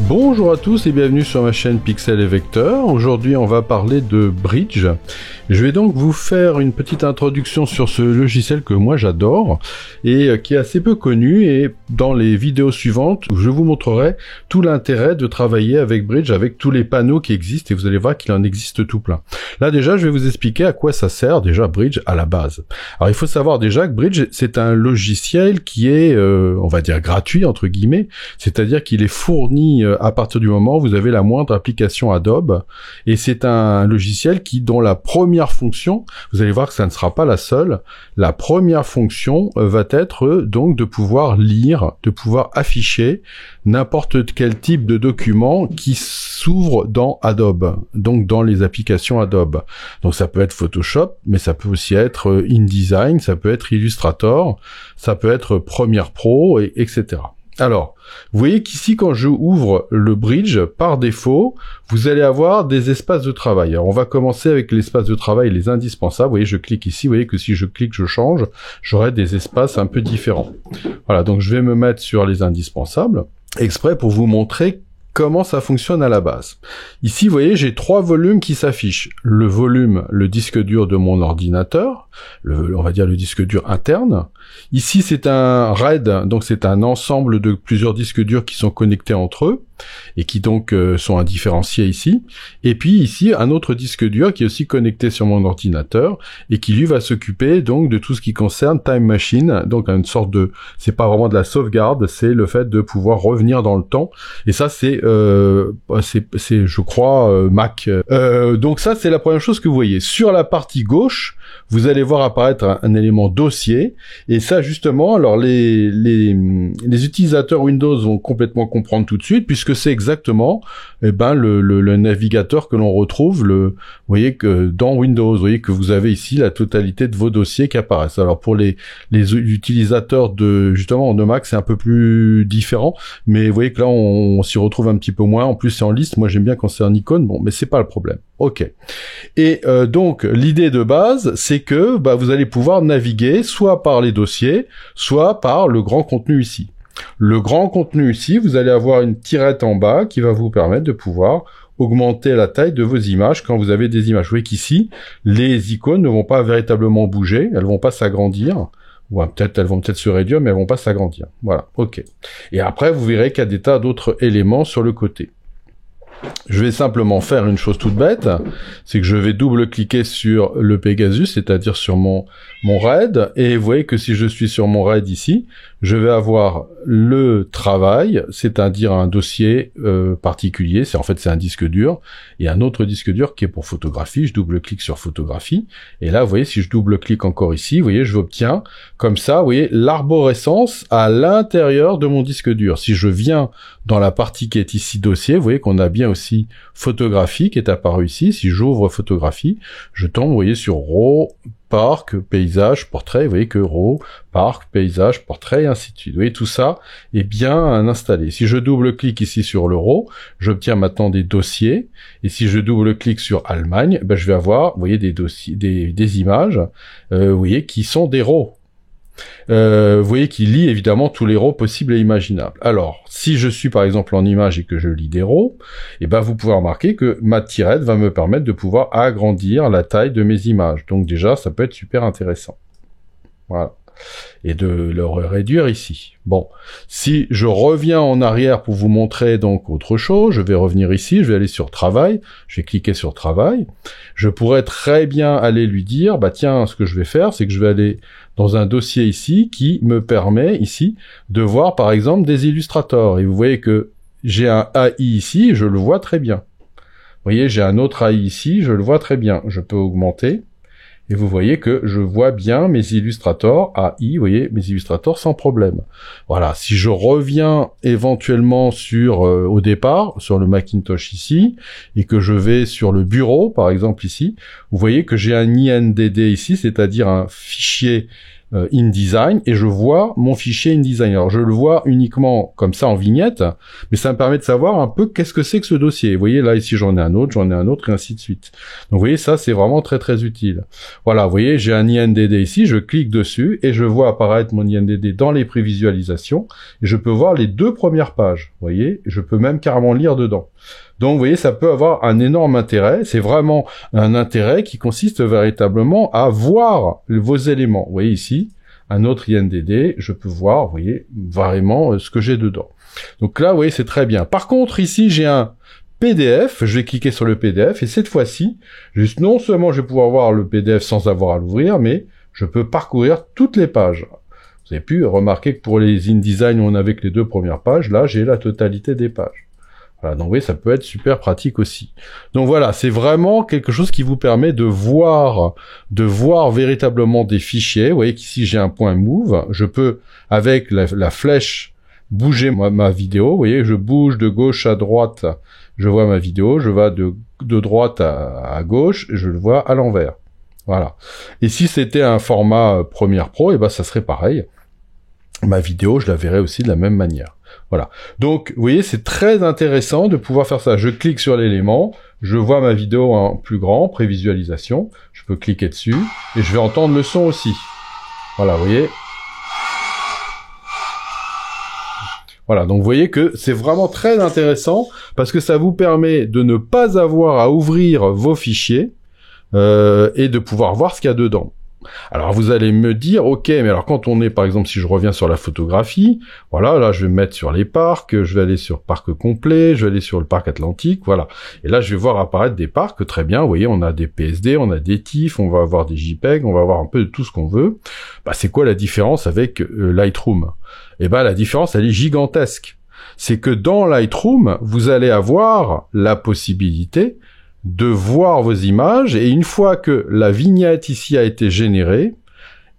Bonjour à tous et bienvenue sur ma chaîne Pixel et Vecteur. Aujourd'hui on va parler de Bridge. Je vais donc vous faire une petite introduction sur ce logiciel que moi j'adore et qui est assez peu connu, et dans les vidéos suivantes je vous montrerai tout l'intérêt de travailler avec Bridge, avec tous les panneaux qui existent, et vous allez voir qu'il en existe tout plein. Là déjà je vais vous expliquer à quoi ça sert déjà Bridge à la base. Alors il faut savoir déjà que Bridge c'est un logiciel qui est on va dire gratuit entre guillemets, c'est-à-dire qu'il est fourni à partir du moment où vous avez la moindre application Adobe, et c'est un logiciel dont la première fonction, vous allez voir que ça ne sera pas la seule, la première fonction va être donc de pouvoir lire, de pouvoir afficher n'importe quel type de document qui s'ouvre dans Adobe, donc dans les applications Adobe. Donc ça peut être Photoshop, mais ça peut aussi être InDesign, ça peut être Illustrator, ça peut être Premiere Pro, etc. Alors, vous voyez qu'ici, quand je ouvre le Bridge, par défaut, vous allez avoir des espaces de travail. Alors, on va commencer avec l'espace de travail, les indispensables. Vous voyez, je clique ici. Vous voyez que si je clique, je change, j'aurai des espaces un peu différents. Voilà, donc je vais me mettre sur les indispensables, exprès pour vous montrer comment ça fonctionne à la base. Ici, vous voyez, j'ai 3 volumes qui s'affichent. Le volume, le disque dur de mon ordinateur, on va dire le disque dur interne. Ici, c'est un RAID, donc c'est un ensemble de plusieurs disques durs qui sont connectés entre eux, et qui donc sont indifférenciés ici. Et puis ici, un autre disque dur qui est aussi connecté sur mon ordinateur, et qui lui va s'occuper donc de tout ce qui concerne Time Machine, donc une sorte de, c'est pas vraiment de la sauvegarde, c'est le fait de pouvoir revenir dans le temps. Et ça, c'est je crois Mac. Donc ça, c'est la première chose que vous voyez. Sur la partie gauche, vous allez voir apparaître un élément dossier, et ça justement, alors les utilisateurs Windows vont complètement comprendre tout de suite, puisque c'est exactement le navigateur que l'on retrouve, vous voyez que dans Windows, vous voyez que vous avez ici la totalité de vos dossiers qui apparaissent. Alors pour les utilisateurs de justement de Mac, c'est un peu plus différent, mais vous voyez que là on s'y retrouve un petit peu moins. En plus c'est en liste, moi j'aime bien quand c'est en icône, bon, mais c'est pas le problème. Ok. Et donc l'idée de base, c'est que vous allez pouvoir naviguer soit par les dossiers, soit par le grand contenu ici. Le grand contenu ici, vous allez avoir une tirette en bas qui va vous permettre de pouvoir augmenter la taille de vos images quand vous avez des images. Vous voyez qu'ici, les icônes ne vont pas véritablement bouger, elles vont pas s'agrandir. Ou elles vont peut-être se réduire, mais elles vont pas s'agrandir. Voilà, ok. Et après, vous verrez qu'il y a des tas d'autres éléments sur le côté. Je vais simplement faire une chose toute bête, c'est que je vais double-cliquer sur le Pegasus, c'est-à-dire sur mon RAID, et vous voyez que si je suis sur mon RAID ici, je vais avoir le travail, c'est-à-dire un dossier particulier, c'est un disque dur, et un autre disque dur qui est pour photographie. Je double-clique sur photographie, et là, vous voyez, si je double-clique encore ici, vous voyez, je obtiens, comme ça, vous voyez, l'arborescence à l'intérieur de mon disque dur. Si je viens dans la partie qui est ici dossier, vous voyez qu'on a bien aussi photographie qui est apparu ici. Si j'ouvre photographie, je tombe, vous voyez, sur RAW, parc, paysage, portrait. Vous voyez que RAW, parc, paysage, portrait, et ainsi de suite. Vous voyez, tout ça est bien installé. Si je double-clique ici sur le RAW, j'obtiens maintenant des dossiers. Et si je double-clique sur Allemagne, je vais avoir, vous voyez, des dossiers, des images, vous voyez, qui sont des RAW. Vous voyez qu'il lit évidemment tous les RAW possibles et imaginables. Alors, si je suis par exemple en image et que je lis des RAW, vous pouvez remarquer que ma tirette va me permettre de pouvoir agrandir la taille de mes images. Donc déjà, ça peut être super intéressant. Voilà. Et de le réduire ici. Bon, si je reviens en arrière pour vous montrer donc autre chose, je vais revenir ici, je vais aller sur Travail, je vais cliquer sur Travail. Je pourrais très bien aller lui dire, tiens, ce que je vais faire, c'est que je vais aller dans un dossier ici qui me permet ici de voir par exemple des illustrateurs. Et vous voyez que j'ai un AI ici, je le vois très bien. Vous voyez, j'ai un autre AI ici, je le vois très bien. Je peux augmenter. Et vous voyez que je vois bien mes illustrateurs AI, vous voyez, mes illustrateurs sans problème. Voilà, si je reviens éventuellement sur, au départ, sur le Macintosh ici, et que je vais sur le bureau, par exemple ici, vous voyez que j'ai un INDD ici, c'est-à-dire un fichier InDesign et je vois mon fichier InDesign. Alors je le vois uniquement comme ça en vignette, mais ça me permet de savoir un peu qu'est-ce que c'est que ce dossier. Vous voyez là ici j'en ai un autre, et ainsi de suite. Donc vous voyez ça c'est vraiment très très utile. Voilà, vous voyez j'ai un INDD ici, je clique dessus et je vois apparaître mon INDD dans les prévisualisations et je peux voir les 2 premières pages. Vous voyez, je peux même carrément lire dedans. Donc, vous voyez, ça peut avoir un énorme intérêt. C'est vraiment un intérêt qui consiste véritablement à voir vos éléments. Vous voyez ici, un autre INDD, je peux voir, vous voyez, vraiment ce que j'ai dedans. Donc là, vous voyez, c'est très bien. Par contre, ici, j'ai un PDF. Je vais cliquer sur le PDF et cette fois-ci, juste non seulement je vais pouvoir voir le PDF sans avoir à l'ouvrir, mais je peux parcourir toutes les pages. Vous avez pu remarquer que pour les InDesign, on avait que les 2 premières pages. Là, j'ai la totalité des pages. Voilà, donc oui, ça peut être super pratique aussi. Donc voilà, c'est vraiment quelque chose qui vous permet de voir véritablement des fichiers. Vous voyez qu'ici j'ai un point move, je peux avec la flèche bouger ma vidéo. Vous voyez, je bouge de gauche à droite, je vois ma vidéo, je vais de droite à gauche, et je le vois à l'envers. Voilà. Et si c'était un format Premiere Pro, et ben ça serait pareil. Ma vidéo, je la verrai aussi de la même manière. Voilà. Donc, vous voyez, c'est très intéressant de pouvoir faire ça. Je clique sur l'élément, je vois ma vidéo en plus grand, prévisualisation. Je peux cliquer dessus et je vais entendre le son aussi. Voilà, vous voyez. Voilà, donc vous voyez que c'est vraiment très intéressant parce que ça vous permet de ne pas avoir à ouvrir vos fichiers et de pouvoir voir ce qu'il y a dedans. Alors vous allez me dire, ok, mais alors quand on est, par exemple, si je reviens sur la photographie, voilà, là je vais me mettre sur les parcs, je vais aller sur parc complet, je vais aller sur le parc Atlantique, voilà. Et là je vais voir apparaître des parcs, très bien, vous voyez, on a des PSD, on a des TIFF, on va avoir des JPEG, on va avoir un peu de tout ce qu'on veut. Bah c'est quoi la différence avec Lightroom? Eh ben la différence elle est gigantesque. C'est que dans Lightroom, vous allez avoir la possibilité de voir vos images, et une fois que la vignette ici a été générée,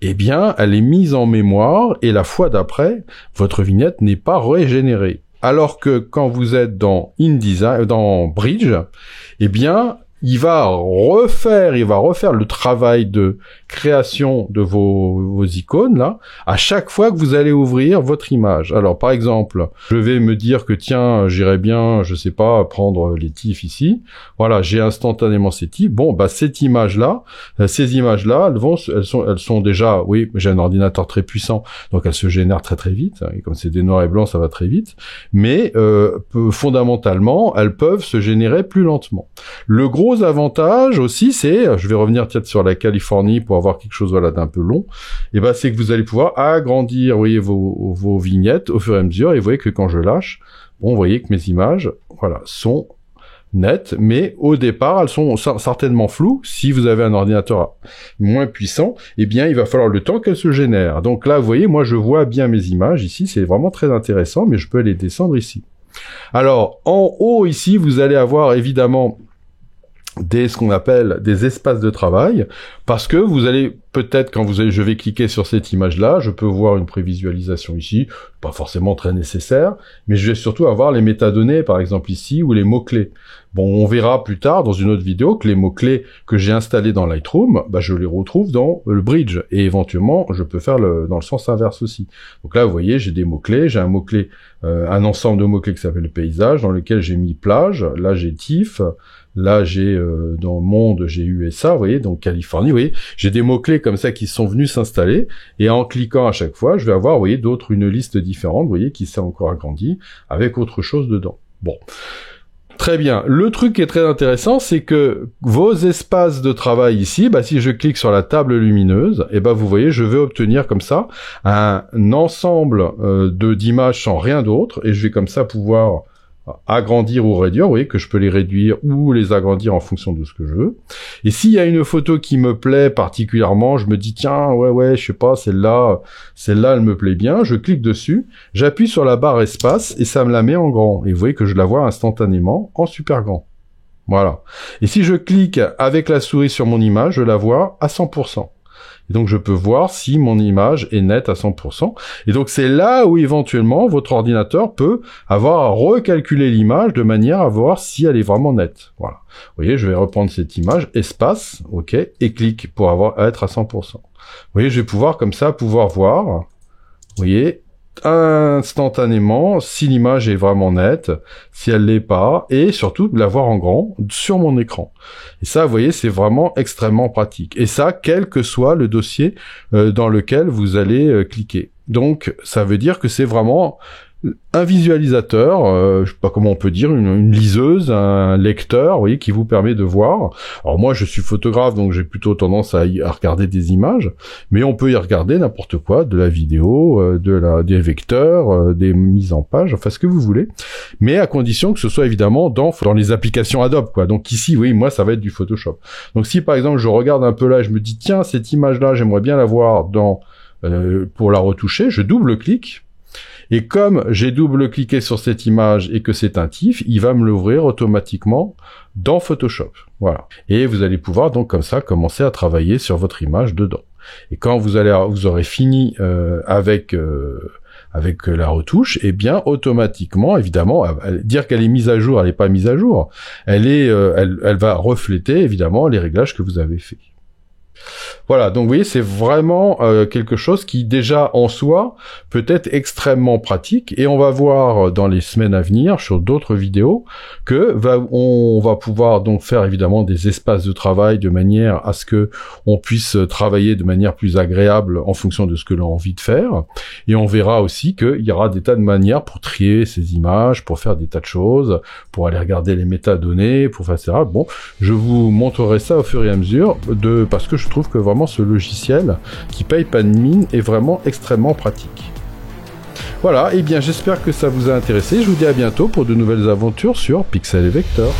eh bien, elle est mise en mémoire, et la fois d'après, votre vignette n'est pas régénérée. Alors que quand vous êtes dans InDesign, dans Bridge, eh bien, il va refaire le travail de création de vos icônes, là, à chaque fois que vous allez ouvrir votre image. Alors, par exemple, je vais me dire que, tiens, j'irais bien, je sais pas, prendre les TIFF ici. Voilà, j'ai instantanément ces TIFF. Bon, bah, ces images-là, elles sont déjà, oui, j'ai un ordinateur très puissant, donc elles se génèrent très très vite, et comme c'est des noirs et blancs, ça va très vite, mais, fondamentalement, elles peuvent se générer plus lentement. Le gros avantage aussi, c'est, je vais revenir peut-être sur la Californie pour avoir quelque chose voilà d'un peu long, et ben c'est que vous allez pouvoir agrandir, vous voyez, vos vignettes au fur et à mesure, et vous voyez que quand je lâche, bon, vous voyez que mes images, voilà, sont nettes, mais au départ, elles sont certainement floues. Si vous avez un ordinateur moins puissant, eh bien, il va falloir le temps qu'elles se génèrent. Donc là, vous voyez, moi, je vois bien mes images ici, c'est vraiment très intéressant, mais je peux les descendre ici. Alors, en haut, ici, vous allez avoir évidemment ce qu'on appelle des espaces de travail, parce que vous allez peut-être, je vais cliquer sur cette image-là, je peux voir une prévisualisation ici, pas forcément très nécessaire, mais je vais surtout avoir les métadonnées, par exemple ici, ou les mots-clés. Bon, on verra plus tard dans une autre vidéo que les mots-clés que j'ai installés dans Lightroom, bah, je les retrouve dans le Bridge, et éventuellement, je peux faire dans le sens inverse aussi. Donc là, vous voyez, j'ai des mots-clés, j'ai un mot-clé, un ensemble de mots-clés qui s'appelle paysage, dans lequel j'ai mis plage, là j'ai TIFF, là j'ai dans monde j'ai USA, vous voyez, donc Californie, vous voyez, j'ai des mots-clés comme ça qui sont venus s'installer, et en cliquant à chaque fois, je vais avoir, vous voyez, une liste différente, vous voyez, qui s'est encore agrandie, avec autre chose dedans. Bon. Très bien. Le truc qui est très intéressant, c'est que vos espaces de travail ici, bah, si je clique sur la table lumineuse, et bah, vous voyez, je vais obtenir comme ça un ensemble d'images sans rien d'autre, et je vais comme ça pouvoir agrandir ou réduire, vous voyez que je peux les réduire ou les agrandir en fonction de ce que je veux. Et s'il y a une photo qui me plaît particulièrement, je me dis tiens, ouais, je sais pas, celle-là elle me plaît bien, je clique dessus, j'appuie sur la barre espace et ça me la met en grand. Et vous voyez que je la vois instantanément en super grand. Voilà. Et si je clique avec la souris sur mon image, je la vois à 100%. Et donc je peux voir si mon image est nette à 100%. Et donc c'est là où éventuellement votre ordinateur peut avoir à recalculer l'image de manière à voir si elle est vraiment nette. Voilà. Vous voyez, je vais reprendre cette image, espace, ok, et clic pour être à 100%. Vous voyez, je vais pouvoir comme ça voir, vous voyez, instantanément si l'image est vraiment nette, si elle l'est pas, et surtout la voir en grand sur mon écran. Et ça, vous voyez, c'est vraiment extrêmement pratique. Et ça, quel que soit le dossier dans lequel vous allez cliquer. Donc, ça veut dire que c'est vraiment un visualisateur, je sais pas comment on peut dire, une liseuse, un lecteur, vous voyez, qui vous permet de voir. Alors moi, je suis photographe, donc j'ai plutôt tendance à regarder des images, mais on peut y regarder n'importe quoi, de la vidéo, des vecteurs, des mises en page, enfin ce que vous voulez, mais à condition que ce soit évidemment dans les applications Adobe, quoi. Donc ici, oui, moi, ça va être du Photoshop. Donc si par exemple, je regarde un peu là, je me dis, tiens, cette image-là, j'aimerais bien la voir pour la retoucher, je double-clique. Et comme j'ai double-cliqué sur cette image et que c'est un TIFF, il va me l'ouvrir automatiquement dans Photoshop. Voilà. Et vous allez pouvoir donc comme ça commencer à travailler sur votre image dedans. Et quand vous aurez fini avec la retouche, eh bien automatiquement, évidemment, dire qu'elle est mise à jour, elle n'est pas mise à jour. Elle va refléter évidemment les réglages que vous avez faits. Voilà, donc vous voyez, c'est vraiment quelque chose qui déjà en soi peut être extrêmement pratique, et on va voir dans les semaines à venir sur d'autres vidéos que on va pouvoir donc faire évidemment des espaces de travail de manière à ce que on puisse travailler de manière plus agréable en fonction de ce que l'on a envie de faire, et on verra aussi qu'il y aura des tas de manières pour trier ces images, pour faire des tas de choses, pour aller regarder les métadonnées, pour faire ça. Bon, je vous montrerai ça au fur et à mesure parce que je trouve que vraiment ce logiciel qui paye pas de mine est vraiment extrêmement pratique. Voilà, et bien j'espère que ça vous a intéressé. Je vous dis à bientôt pour de nouvelles aventures sur Pixel et Vector.